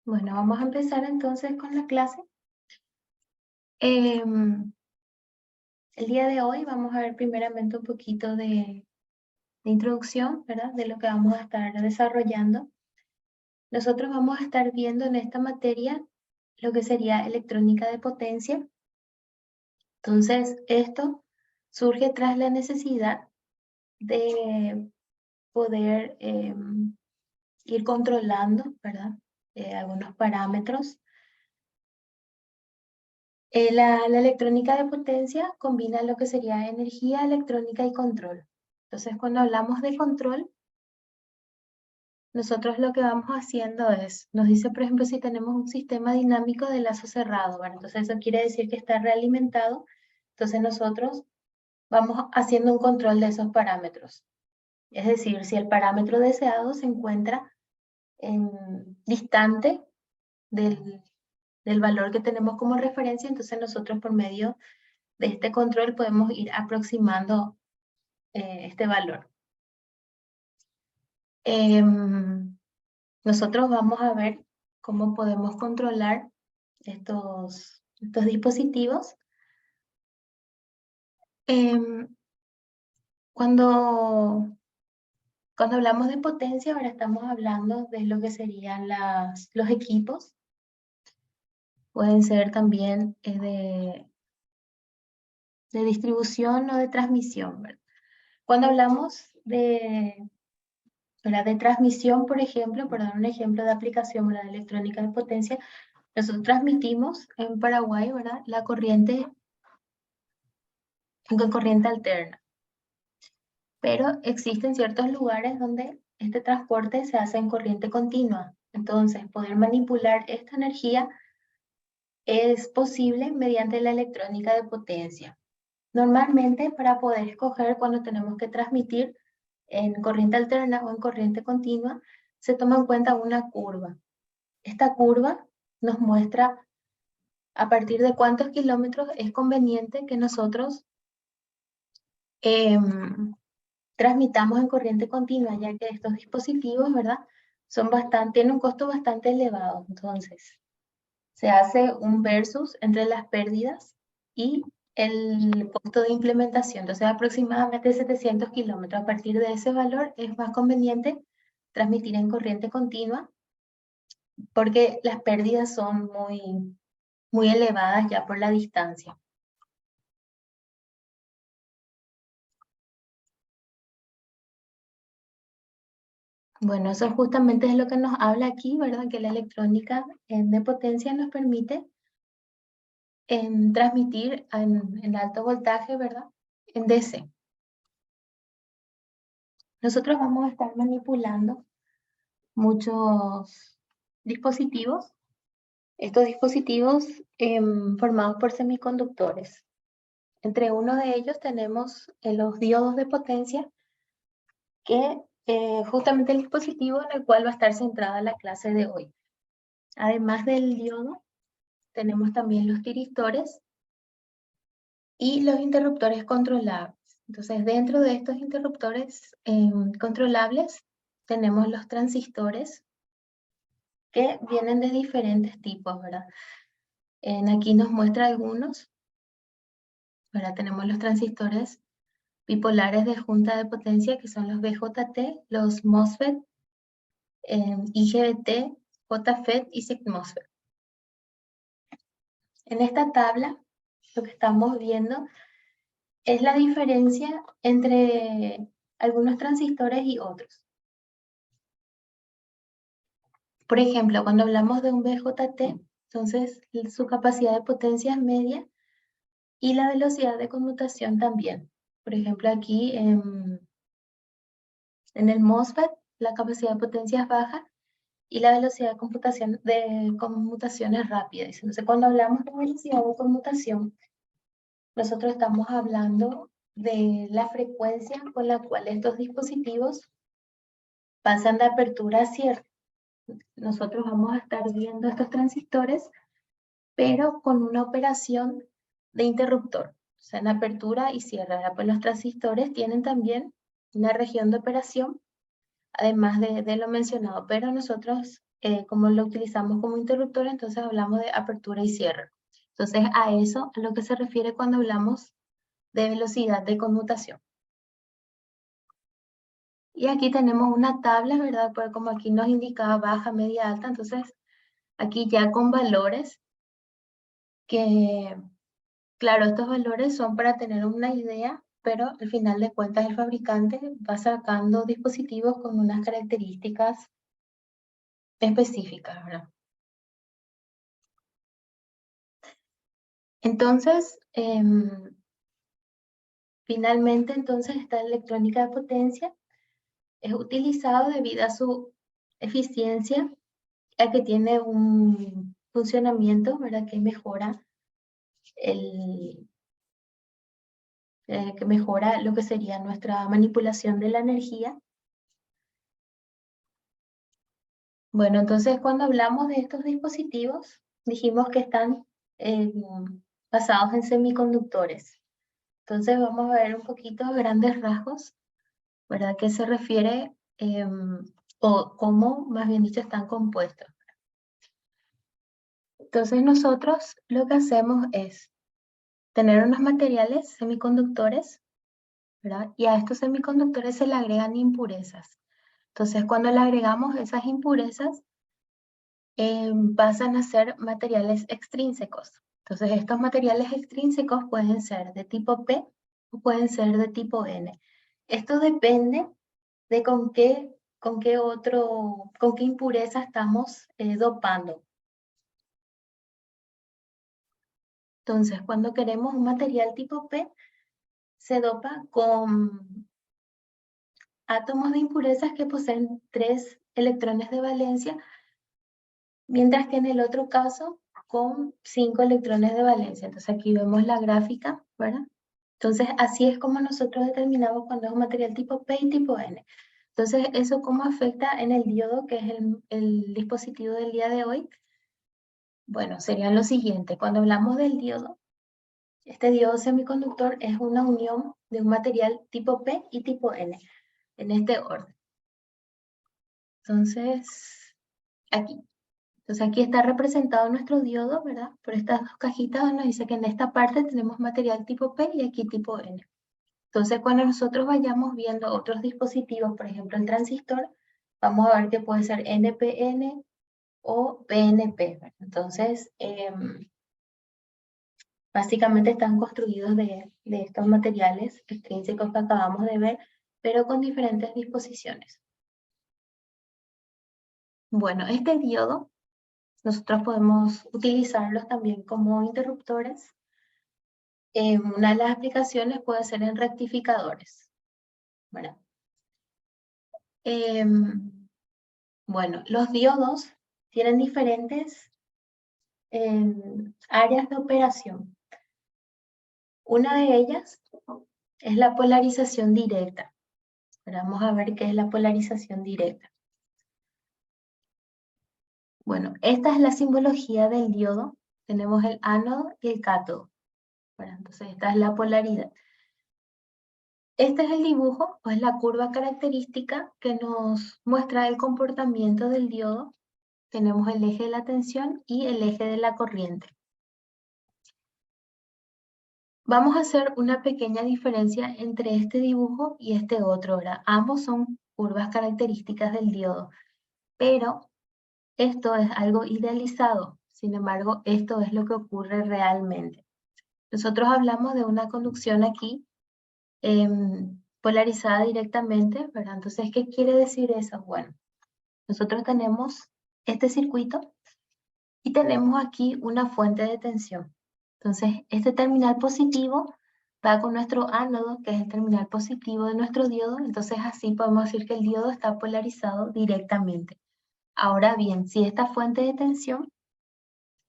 Bueno, vamos a empezar entonces con la clase. El día de hoy vamos a ver primeramente un poquito de introducción, ¿verdad? De lo que vamos a estar desarrollando. Nosotros vamos a estar viendo en esta materia lo que sería electrónica de potencia. Entonces, esto surge tras la necesidad de poder ir controlando, ¿verdad? Algunos parámetros. La electrónica de potencia combina lo que sería energía, electrónica y control. Entonces, cuando hablamos de control, nosotros lo que vamos haciendo es, nos dice, por ejemplo, si tenemos un sistema dinámico de lazo cerrado, ¿verdad? Entonces, eso quiere decir que está realimentado. Entonces, nosotros vamos haciendo un control de esos parámetros. Es decir, si el parámetro deseado se encuentra distante del valor que tenemos como referencia, entonces nosotros por medio de este control podemos ir aproximando este valor. Nosotros vamos a ver cómo podemos controlar estos dispositivos. Cuando hablamos de potencia, ahora estamos hablando de lo que serían los equipos. Pueden ser también de distribución o de transmisión, ¿verdad? Cuando hablamos de transmisión, por ejemplo, por dar un ejemplo de aplicación, ¿verdad?, de electrónica de potencia, nosotros transmitimos en Paraguay, ¿verdad?, la corriente con corriente alterna. Pero existen ciertos lugares donde este transporte se hace en corriente continua. Entonces, poder manipular esta energía es posible mediante la electrónica de potencia. Normalmente, para poder escoger cuando tenemos que transmitir en corriente alterna o en corriente continua, se toma en cuenta una curva. Esta curva nos muestra a partir de cuántos kilómetros es conveniente que nosotros transmitamos en corriente continua, ya que estos dispositivos, ¿verdad?, tienen un costo bastante elevado. Entonces, se hace un versus entre las pérdidas y el costo de implementación. Entonces, aproximadamente 700 kilómetros. A partir de ese valor es más conveniente transmitir en corriente continua porque las pérdidas son muy elevadas ya por la distancia. Bueno, eso justamente es lo que nos habla aquí, ¿verdad? Que la electrónica de potencia nos permite transmitir en alto voltaje, ¿verdad?, en DC. Nosotros vamos a estar manipulando muchos dispositivos. Estos dispositivos formados por semiconductores. Entre uno de ellos tenemos los diodos de potencia, que justamente el dispositivo en el cual va a estar centrada la clase de hoy. Además del diodo, tenemos también los tiristores y los interruptores controlables. Entonces, dentro de estos interruptores controlables, tenemos los transistores que vienen de diferentes tipos, ¿verdad? Aquí nos muestra algunos. Ahora tenemos los transistores bipolares de junta de potencia, que son los BJT, los MOSFET, IGBT, JFET y SiC MOSFET. En esta tabla, lo que estamos viendo es la diferencia entre algunos transistores y otros. Por ejemplo, cuando hablamos de un BJT, entonces su capacidad de potencia es media y la velocidad de conmutación también. Por ejemplo, aquí en el MOSFET, la capacidad de potencia es baja y la velocidad de conmutación es rápida. Entonces, cuando hablamos de velocidad de conmutación, nosotros estamos hablando de la frecuencia con la cual estos dispositivos pasan de apertura a cierre. Nosotros vamos a estar viendo estos transistores, pero con una operación de interruptor, o sea, en apertura y cierre. Pues los transistores tienen también una región de operación además de lo mencionado, pero nosotros, como lo utilizamos como interruptor, entonces hablamos de apertura y cierre. Entonces, a eso a lo que se refiere cuando hablamos de velocidad de conmutación. Y aquí tenemos una tabla, ¿verdad? Pues como aquí nos indicaba baja, media, alta, entonces aquí ya con valores que, claro, estos valores son para tener una idea, pero al final de cuentas el fabricante va sacando dispositivos con unas características específicas, ¿verdad? Entonces, finalmente, entonces, esta electrónica de potencia es utilizado debido a su eficiencia, ya que tiene un funcionamiento, ¿verdad? Que mejora que mejora lo que sería nuestra manipulación de la energía. Bueno, entonces cuando hablamos de estos dispositivos, dijimos que están eh, basados en semiconductores. Entonces vamos a ver un poquito a grandes rasgos, ¿verdad? ¿Qué se refiere o cómo, más bien dicho, están compuestos? Entonces nosotros lo que hacemos es tener unos materiales semiconductores, ¿verdad? Y a estos semiconductores se le agregan impurezas. Entonces cuando le agregamos esas impurezas, pasan a ser materiales extrínsecos. Entonces estos materiales extrínsecos pueden ser de tipo P o pueden ser de tipo N. Esto depende de con qué impureza estamos dopando. Entonces, cuando queremos un material tipo P, se dopa con átomos de impurezas que poseen 3 electrones de valencia, mientras que en el otro caso, con 5 electrones de valencia. Entonces aquí vemos la gráfica, ¿verdad? Entonces así es como nosotros determinamos cuando es un material tipo P y tipo N. Entonces, ¿eso cómo afecta en el diodo, que es el dispositivo del día de hoy? Bueno, sería lo siguiente. Cuando hablamos del diodo, este diodo semiconductor es una unión de un material tipo P y tipo N, en este orden. Entonces, aquí. Entonces aquí está representado nuestro diodo, ¿verdad? Por estas dos cajitas donde nos dice que en esta parte tenemos material tipo P y aquí tipo N. Entonces cuando nosotros vayamos viendo otros dispositivos, por ejemplo el transistor, vamos a ver que puede ser NPN o PNP, ¿verdad? Entonces, básicamente están construidos de estos materiales extrínsecos que acabamos de ver, pero con diferentes disposiciones. Bueno, este diodo, nosotros podemos utilizarlos también como interruptores. Una de las aplicaciones puede ser en rectificadores, ¿verdad? Bueno, los diodos tienen diferentes áreas de operación. Una de ellas es la polarización directa. Ahora vamos a ver qué es la polarización directa. Bueno, esta es la simbología del diodo. Tenemos el ánodo y el cátodo. Bueno, entonces esta es la polaridad. Este es el dibujo, o es la curva característica que nos muestra el comportamiento del diodo. Tenemos el eje de la tensión y el eje de la corriente. Vamos a hacer una pequeña diferencia entre este dibujo y este otro, ¿verdad? Ambos son curvas características del diodo, pero esto es algo idealizado. Sin embargo, esto es lo que ocurre realmente. Nosotros hablamos de una conducción aquí polarizada directamente, ¿verdad? Entonces, ¿qué quiere decir eso? Bueno, nosotros tenemos este circuito y tenemos aquí una fuente de tensión. Entonces, este terminal positivo va con nuestro ánodo, que es el terminal positivo de nuestro diodo. Entonces, así podemos decir que el diodo está polarizado directamente. Ahora bien, si esta fuente de tensión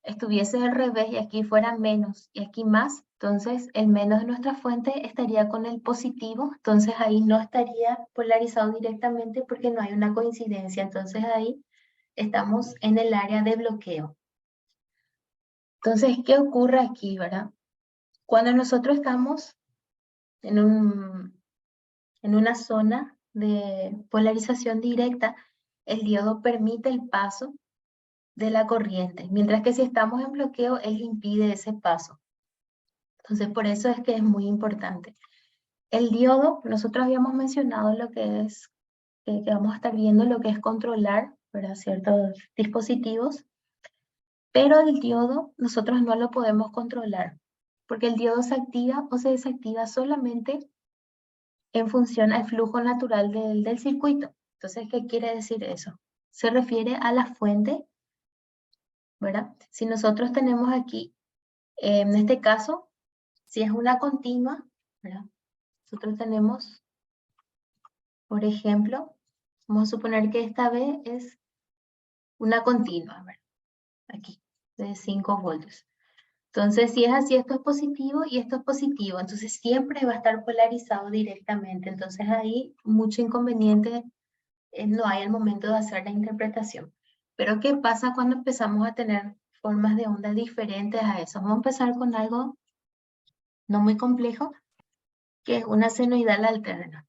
estuviese al revés y aquí fuera menos y aquí más, entonces el menos de nuestra fuente estaría con el positivo, entonces ahí no estaría polarizado directamente porque no hay una coincidencia, entonces ahí estamos en el área de bloqueo. Entonces, ¿qué ocurre aquí, verdad? Cuando nosotros estamos en una zona de polarización directa, el diodo permite el paso de la corriente, mientras que si estamos en bloqueo, él impide ese paso. Entonces, por eso es que es muy importante. El diodo, nosotros habíamos mencionado lo que es, que vamos a estar viendo lo que es controlar, ¿verdad?, ciertos dispositivos, pero el diodo nosotros no lo podemos controlar, porque el diodo se activa o se desactiva solamente en función al flujo natural del circuito. Entonces, ¿qué quiere decir eso? Se refiere a la fuente, ¿verdad? Si nosotros tenemos aquí, en este caso, si es una continua, ¿verdad? Nosotros tenemos, por ejemplo, vamos a suponer que esta B es una continua, ¿verdad? Aquí, de 5 voltios. Entonces, si es así, esto es positivo y esto es positivo. Entonces, siempre va a estar polarizado directamente. Entonces, ahí mucho inconveniente no hay al momento de hacer la interpretación. Pero, ¿qué pasa cuando empezamos a tener formas de onda diferentes a eso? Vamos a empezar con algo no muy complejo, que es una senoidal alterna.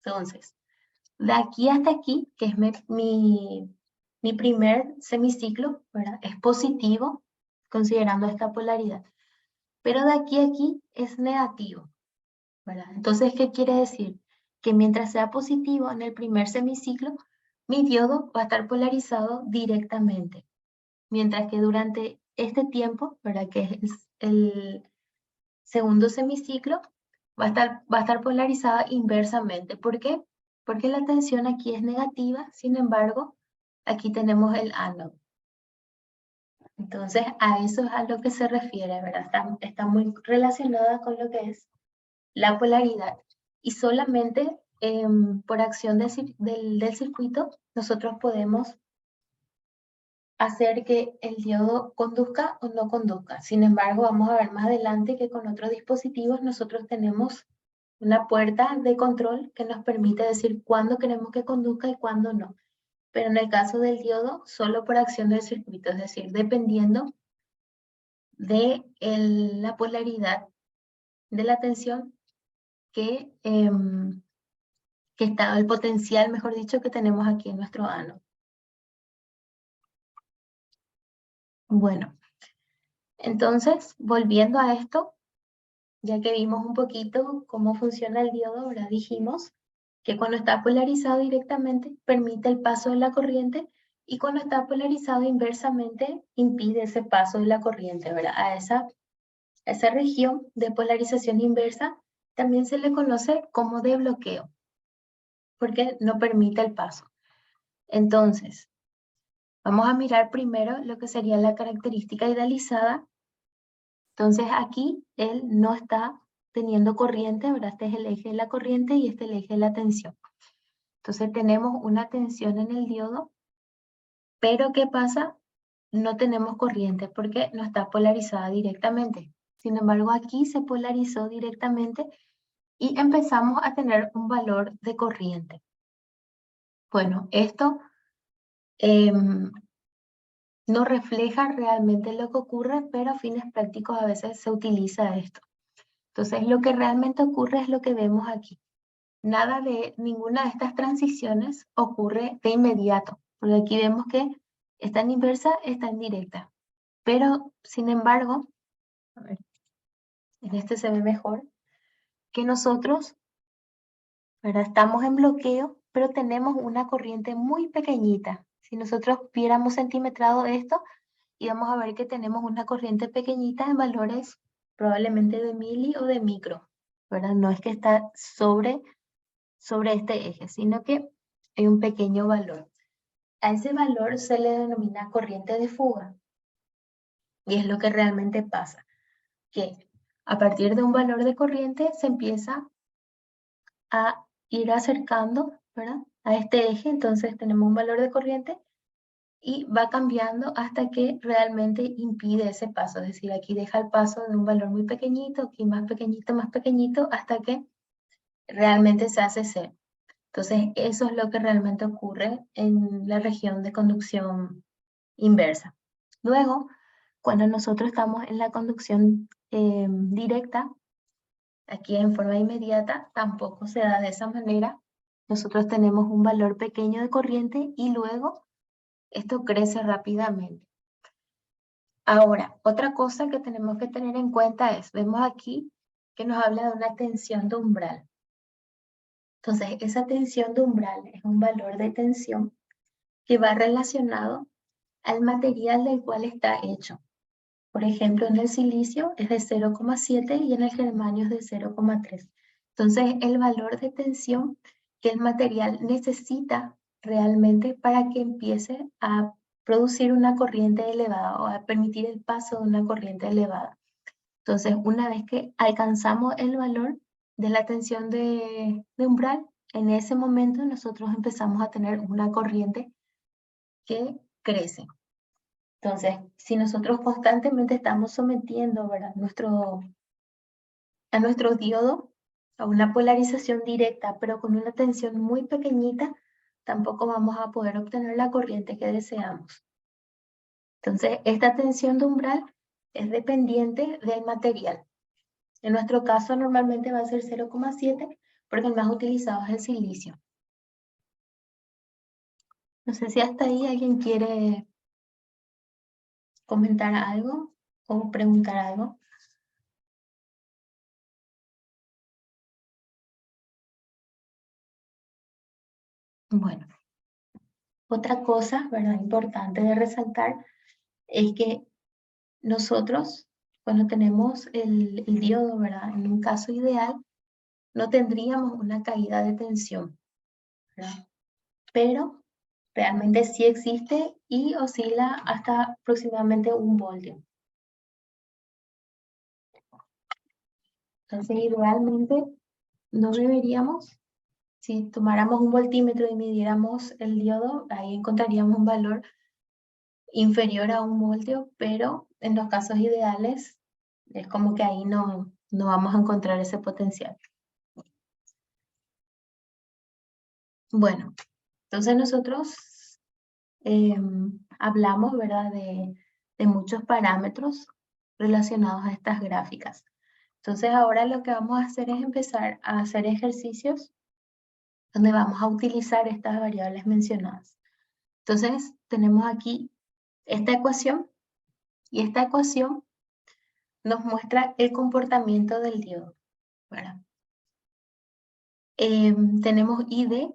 Entonces, de aquí hasta aquí, que es mi primer semiciclo, ¿verdad?, es positivo, considerando esta polaridad. Pero de aquí a aquí es negativo, ¿verdad? Entonces, ¿qué quiere decir? Que mientras sea positivo en el primer semiciclo, mi diodo va a estar polarizado directamente. Mientras que durante este tiempo, ¿verdad?, que es el segundo semiciclo, va a estar polarizada inversamente. ¿Por qué? Porque la tensión aquí es negativa, sin embargo, aquí tenemos el ánodo. Entonces, a eso es a lo que se refiere, ¿verdad? Está muy relacionada con lo que es la polaridad. Y solamente por acción del circuito, nosotros podemos hacer que el diodo conduzca o no conduzca. Sin embargo, vamos a ver más adelante que con otros dispositivos nosotros tenemos una puerta de control que nos permite decir cuándo queremos que conduzca y cuándo no. Pero en el caso del diodo, solo por acción del circuito, es decir, dependiendo de la polaridad de la tensión que está el potencial, mejor dicho, que tenemos aquí en nuestro ánodo. Bueno, entonces, volviendo a esto, ya que vimos un poquito cómo funciona el diodo, ahora dijimos que cuando está polarizado directamente permite el paso de la corriente y cuando está polarizado inversamente impide ese paso de la corriente, ¿verdad? A esa región de polarización inversa también se le conoce como de bloqueo, porque no permite el paso. Entonces, vamos a mirar primero lo que sería la característica idealizada. Entonces aquí él no está teniendo corriente, ¿verdad? Este es el eje de la corriente y este es el eje de la tensión. Entonces tenemos una tensión en el diodo, pero ¿qué pasa? No tenemos corriente porque no está polarizada directamente. Sin embargo, aquí se polarizó directamente y empezamos a tener un valor de corriente. Bueno, esto no refleja realmente lo que ocurre, pero a fines prácticos a veces se utiliza esto. Entonces, lo que realmente ocurre es lo que vemos aquí. Ninguna de estas transiciones ocurre de inmediato, porque aquí vemos que está en inversa, está en directa. Pero, sin embargo, a ver, en este se ve mejor, que nosotros, ¿verdad?, estamos en bloqueo, pero tenemos una corriente muy pequeñita. Si nosotros hubiéramos centimetrado esto, íbamos a ver que tenemos una corriente pequeñita en valores probablemente de mili o de micro, ¿verdad? No es que está sobre este eje, sino que hay un pequeño valor. A ese valor se le denomina corriente de fuga. Y es lo que realmente pasa, que a partir de un valor de corriente se empieza a ir acercando, ¿verdad?, a este eje. Entonces tenemos un valor de corriente y va cambiando hasta que realmente impide ese paso. Es decir, aquí deja el paso de un valor muy pequeñito, aquí más pequeñito, hasta que realmente se hace cero. Entonces, eso es lo que realmente ocurre en la región de conducción inversa. Luego, cuando nosotros estamos en la conducción directa, aquí en forma inmediata, tampoco se da de esa manera, nosotros tenemos un valor pequeño de corriente y luego esto crece rápidamente. Ahora, otra cosa que tenemos que tener en cuenta es, vemos aquí que nos habla de una tensión de umbral. Entonces, esa tensión de umbral es un valor de tensión que va relacionado al material del cual está hecho. Por ejemplo, en el silicio es de 0,7 y en el germanio es de 0,3. Entonces, el valor de tensión que el material necesita realmente para que empiece a producir una corriente elevada o a permitir el paso de una corriente elevada. Entonces, una vez que alcanzamos el valor de la tensión de umbral, en ese momento nosotros empezamos a tener una corriente que crece. Entonces, si nosotros constantemente estamos sometiendo, ¿verdad?, a nuestro diodo a una polarización directa, pero con una tensión muy pequeñita, tampoco vamos a poder obtener la corriente que deseamos. Entonces, esta tensión de umbral es dependiente del material. En nuestro caso, normalmente va a ser 0,7 porque el más utilizado es el silicio. No sé si hasta ahí alguien quiere comentar algo o preguntar algo. Bueno, otra cosa, ¿verdad?, importante de resaltar es que nosotros, cuando tenemos el diodo, ¿verdad?, en un caso ideal, no tendríamos una caída de tensión, ¿verdad? Pero realmente sí existe y oscila hasta aproximadamente 1 voltio. Entonces, idealmente, no deberíamos, si tomáramos un voltímetro y midiéramos el diodo, ahí encontraríamos un valor inferior a 1 voltio, pero en los casos ideales es como que ahí no vamos a encontrar ese potencial. Bueno, entonces nosotros hablamos, ¿verdad?, de muchos parámetros relacionados a estas gráficas. Entonces ahora lo que vamos a hacer es empezar a hacer ejercicios donde vamos a utilizar estas variables mencionadas. Entonces tenemos aquí esta ecuación y esta ecuación nos muestra el comportamiento del diodo, ¿verdad? Tenemos ID,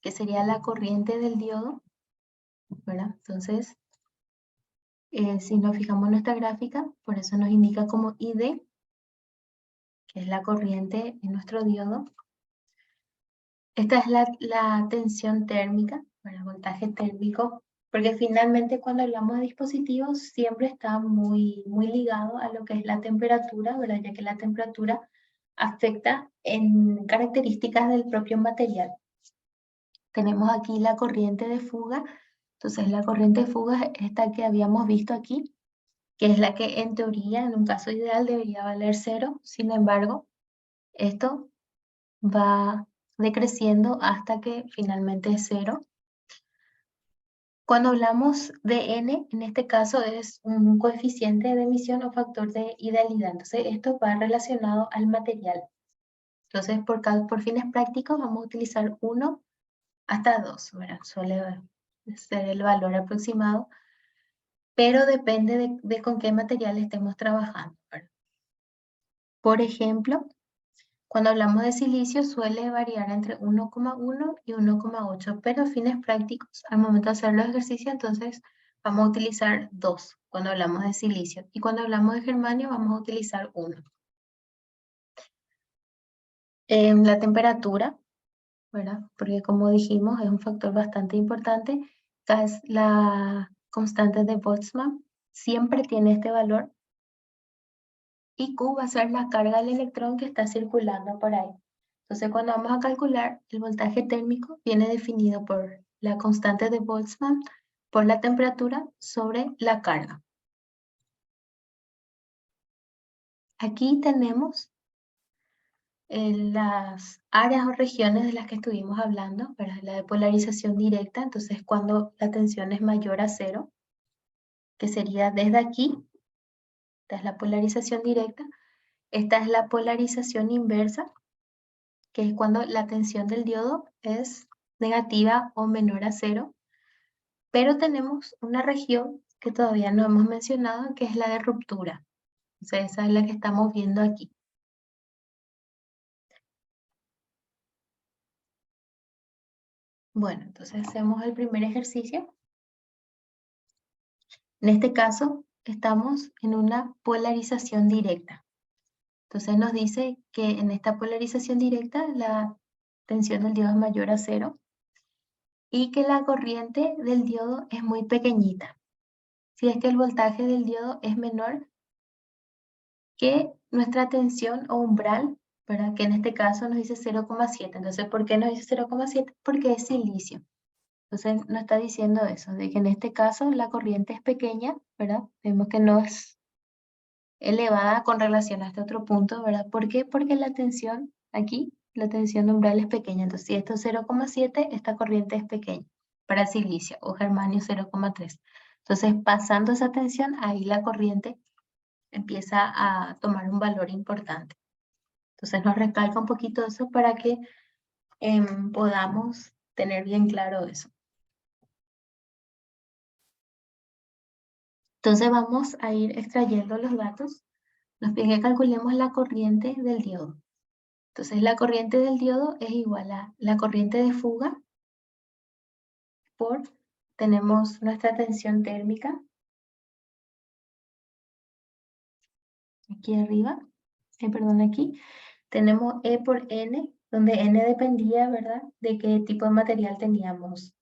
que sería la corriente del diodo, ¿verdad? Entonces, si nos fijamos en nuestra gráfica, por eso nos indica como ID, que es la corriente en nuestro diodo. Esta es la tensión térmica, el voltaje térmico, porque finalmente cuando hablamos de dispositivos siempre está muy ligado a lo que es la temperatura, ¿verdad?, ya que la temperatura afecta en características del propio material. Tenemos aquí la corriente de fuga. Entonces la corriente de fuga es esta que habíamos visto aquí, que es la que en teoría, en un caso ideal, debería valer 0. Sin embargo, esto va decreciendo hasta que finalmente es 0. Cuando hablamos de N, en este caso es un coeficiente de emisión o factor de idealidad. Entonces esto va relacionado al material. Entonces por fines prácticos vamos a utilizar 1 hasta 2, ¿verdad? Suele ser el valor aproximado, pero depende de con qué material estemos trabajando, ¿verdad? Por ejemplo, cuando hablamos de silicio suele variar entre 1,1 y 1,8, pero a fines prácticos, al momento de hacer los ejercicios, entonces vamos a utilizar 2 cuando hablamos de silicio. Y cuando hablamos de germanio vamos a utilizar 1. La temperatura, ¿verdad?, porque como dijimos es un factor bastante importante. La constante de Boltzmann siempre tiene este valor. Y Q va a ser la carga del electrón que está circulando por ahí. Entonces, cuando vamos a calcular el voltaje térmico, viene definido por la constante de Boltzmann por la temperatura sobre la carga. Aquí tenemos las áreas o regiones de las que estuvimos hablando, ¿verdad? La de polarización directa, entonces cuando la tensión es mayor a 0, que sería desde aquí, esta es la polarización directa, esta es la polarización inversa, que es cuando la tensión del diodo es negativa o menor a 0, pero tenemos una región que todavía no hemos mencionado, que es la de ruptura. Entonces esa es la que estamos viendo aquí. Bueno, entonces hacemos el primer ejercicio. En este caso, estamos en una polarización directa. Entonces nos dice que en esta polarización directa la tensión del diodo es mayor a 0 y que la corriente del diodo es muy pequeñita. Si es que el voltaje del diodo es menor que nuestra tensión o umbral, ¿verdad? Que en este caso nos dice 0,7. Entonces, ¿por qué nos dice 0,7? Porque es silicio. Entonces nos está diciendo eso, de que en este caso la corriente es pequeña, ¿verdad? Vemos que no es elevada con relación a este otro punto, ¿verdad? ¿Por qué? Porque la tensión aquí, la tensión umbral es pequeña. Entonces, si esto es 0,7, esta corriente es pequeña para silicio o germanio 0,3. Entonces, pasando esa tensión, ahí la corriente empieza a tomar un valor importante. Entonces, nos recalca un poquito eso para que podamos tener bien claro eso. Entonces, vamos a ir extrayendo los datos. Nos pide que calculemos la corriente del diodo. Entonces la corriente del diodo es igual a la corriente de fuga por, tenemos nuestra tensión térmica, aquí arriba, perdón, aquí, tenemos E por N, donde N dependía, ¿verdad?, de qué tipo de material teníamos,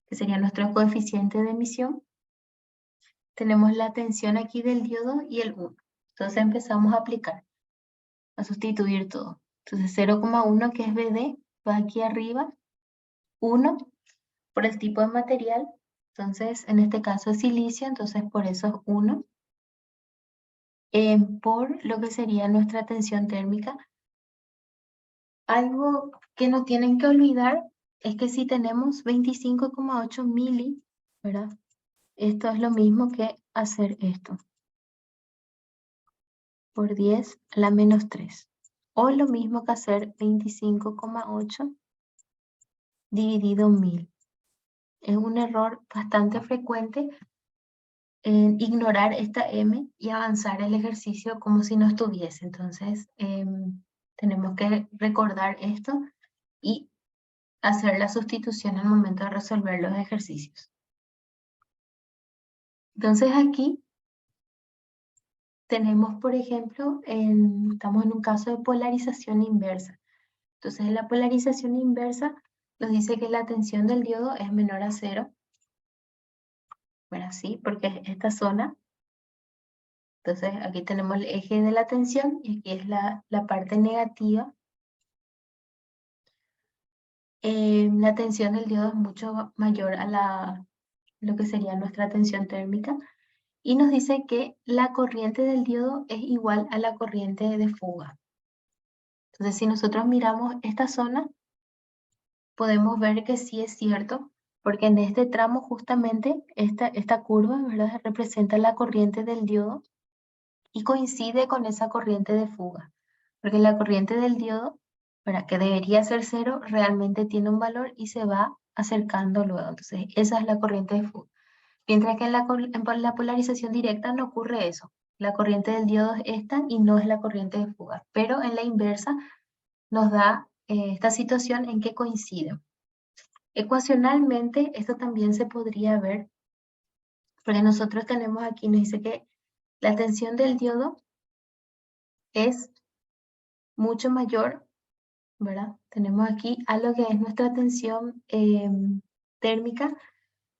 que sería nuestro coeficiente de emisión. Tenemos la tensión aquí del diodo y el 1. Entonces empezamos a aplicar, a sustituir todo. Entonces 0,1 que es BD, va aquí arriba, 1 por el tipo de material, entonces en este caso es silicio, entonces por eso es 1, por lo que sería nuestra tensión térmica. Algo que no tienen que olvidar es que si tenemos 25,8 mili, ¿verdad? Esto es lo mismo que hacer esto por 10 a la menos 3. O lo mismo que hacer 25,8 dividido 1000. Es un error bastante frecuente en ignorar esta M y avanzar el ejercicio como si no estuviese. Entonces, tenemos que recordar esto y hacer la sustitución al momento de resolver los ejercicios. Entonces aquí tenemos, por ejemplo, estamos en un caso de polarización inversa. Entonces la polarización inversa nos dice que la tensión del diodo es menor a 0. Bueno, sí, porque es esta zona. Entonces aquí tenemos el eje de la tensión y aquí es la parte negativa. La tensión del diodo es mucho mayor a lo que sería nuestra tensión térmica y nos dice que la corriente del diodo es igual a la corriente de fuga. Entonces, si nosotros miramos esta zona, podemos ver que sí es cierto, porque en este tramo justamente esta curva, ¿verdad?, representa la corriente del diodo y coincide con esa corriente de fuga, porque la corriente del diodo, ¿verdad?, que debería ser 0, realmente tiene un valor y se va acercando luego. Entonces, esa es la corriente de fuga. Mientras que en la polarización directa no ocurre eso. La corriente del diodo es esta y no es la corriente de fuga. Pero en la inversa nos da esta situación en que coinciden. Ecuacionalmente, esto también se podría ver, porque nosotros tenemos aquí, nos dice que la tensión del diodo es mucho mayor, ¿verdad? Tenemos aquí a lo que es nuestra tensión térmica.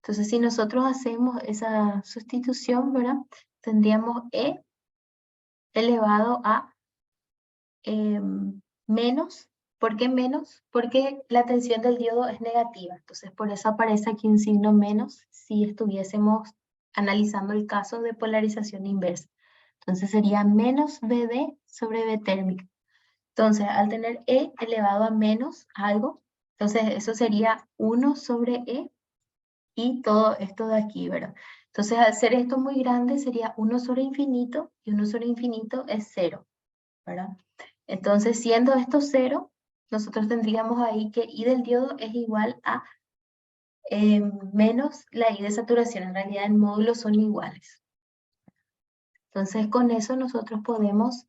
Entonces, si nosotros hacemos esa sustitución, ¿verdad?, tendríamos E elevado a menos. ¿Por qué menos? Porque la tensión del diodo es negativa. Entonces, por eso aparece aquí un signo menos si estuviésemos analizando el caso de polarización inversa. Entonces, sería menos BD sobre B térmica. Entonces, al tener E elevado a menos algo, entonces eso sería 1 sobre E y todo esto de aquí, ¿verdad? Entonces, al ser esto muy grande, sería 1 sobre infinito y 1 sobre infinito es 0, ¿verdad? Entonces, siendo esto 0, nosotros tendríamos ahí que I del diodo es igual a menos la I de saturación. En realidad en módulos son iguales. Entonces con eso nosotros podemos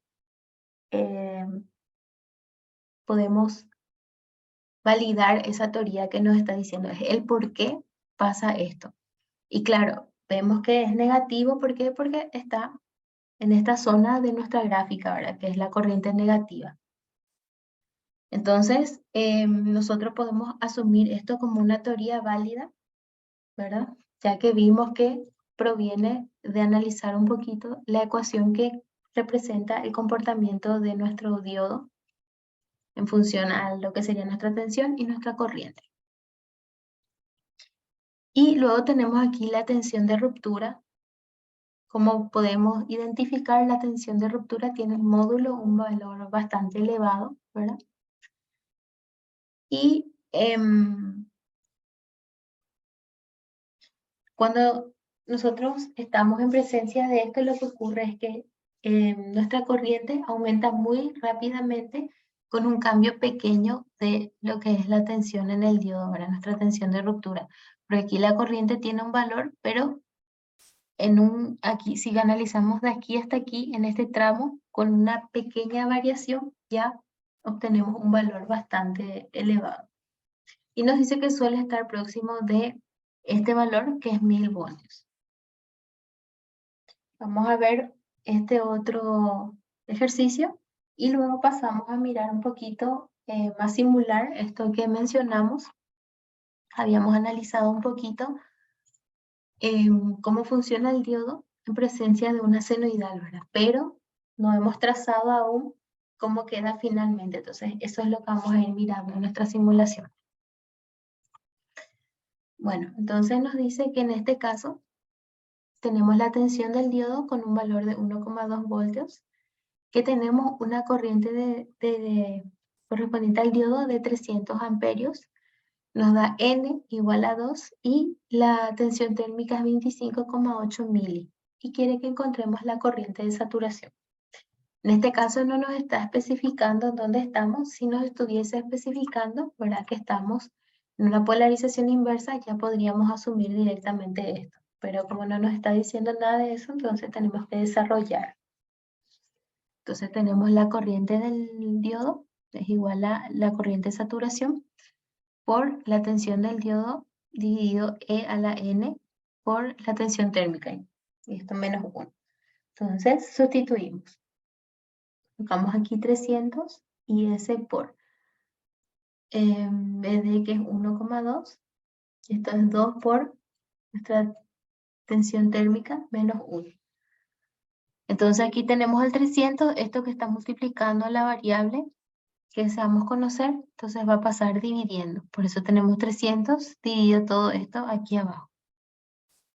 validar esa teoría que nos está diciendo, es el por qué pasa esto. Y claro, vemos que es negativo, ¿por qué? Porque está en esta zona de nuestra gráfica, ¿verdad? Que es la corriente negativa. Entonces, nosotros podemos asumir esto como una teoría válida, ¿verdad? Ya que vimos que proviene de analizar un poquito la ecuación que representa el comportamiento de nuestro diodo en función a lo que sería nuestra tensión y nuestra corriente. Y luego tenemos aquí la tensión de ruptura. Como podemos identificar, la tensión de ruptura tiene en módulo un valor bastante elevado, ¿verdad? Y cuando nosotros estamos en presencia de esto, lo que ocurre es que nuestra corriente aumenta muy rápidamente con un cambio pequeño de lo que es la tensión en el diodo, ¿verdad? Nuestra tensión de ruptura. Porque aquí la corriente tiene un valor, pero aquí, si analizamos de aquí hasta aquí, en este tramo, con una pequeña variación, ya obtenemos un valor bastante elevado. Y nos dice que suele estar próximo de este valor, que es 1000 voltios. Vamos a ver este otro ejercicio y luego pasamos a mirar un poquito más simular esto que mencionamos. Habíamos analizado un poquito cómo funciona el diodo en presencia de una senoidal, ¿verdad? Pero no hemos trazado aún cómo queda finalmente. Entonces, eso es lo que vamos a ir mirando en nuestra simulación. Bueno, entonces nos dice que en este caso tenemos la tensión del diodo con un valor de 1,2 voltios, que tenemos una corriente correspondiente al diodo de 300 amperios, nos da N igual a 2 y la tensión térmica es 25,8 mili y quiere que encontremos la corriente de saturación. En este caso no nos está especificando dónde estamos. Si nos estuviese especificando, ¿verdad? Que estamos en una polarización inversa, ya podríamos asumir directamente esto. Pero como no nos está diciendo nada de eso, entonces tenemos que desarrollar. Entonces tenemos la corriente del diodo, es igual a la corriente de saturación, por la tensión del diodo dividido E a la N por la tensión térmica. Y esto menos 1. Entonces sustituimos. Colocamos aquí 300 y S por BD, que es 1,2. Esto es 2 por nuestra tensión térmica menos 1. Entonces aquí tenemos el 300, esto que está multiplicando la variable que deseamos conocer, entonces va a pasar dividiendo. Por eso tenemos 300 dividido todo esto aquí abajo.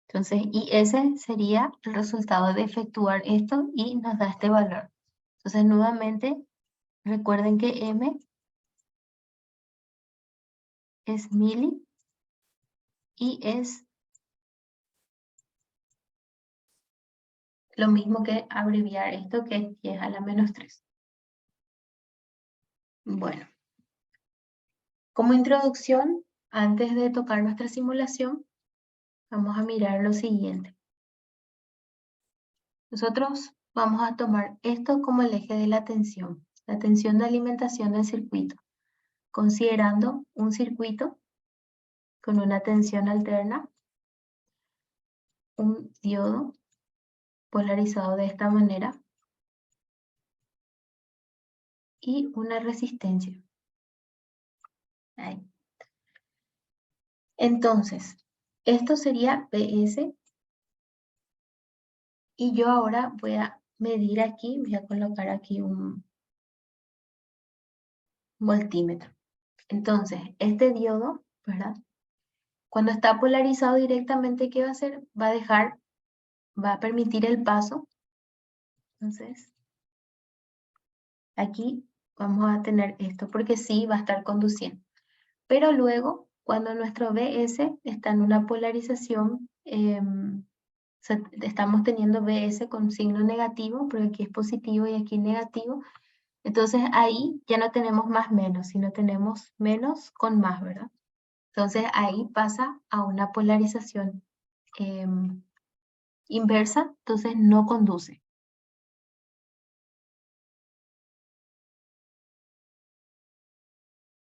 Entonces, y ese sería el resultado de efectuar esto y nos da este valor. Entonces, nuevamente, recuerden que M es mili y es lo mismo que abreviar esto, que es 10 a la menos 3. Bueno, como introducción, antes de tocar nuestra simulación, vamos a mirar lo siguiente. Nosotros vamos a tomar esto como el eje de la tensión de alimentación del circuito, considerando un circuito con una tensión alterna, un diodo polarizado de esta manera y una resistencia. Ahí. Entonces, esto sería PS y yo ahora voy a medir aquí, voy a colocar aquí un voltímetro. Entonces, este diodo, ¿verdad? Cuando está polarizado directamente, ¿qué va a hacer? Va a permitir el paso. Entonces, aquí vamos a tener esto porque sí va a estar conduciendo. Pero luego, cuando nuestro BS está en una polarización, estamos teniendo BS con signo negativo, porque aquí es positivo y aquí negativo, Entonces ahí ya no tenemos más menos, sino tenemos menos con más, ¿verdad? Entonces ahí pasa a una polarización inversa, entonces no conduce.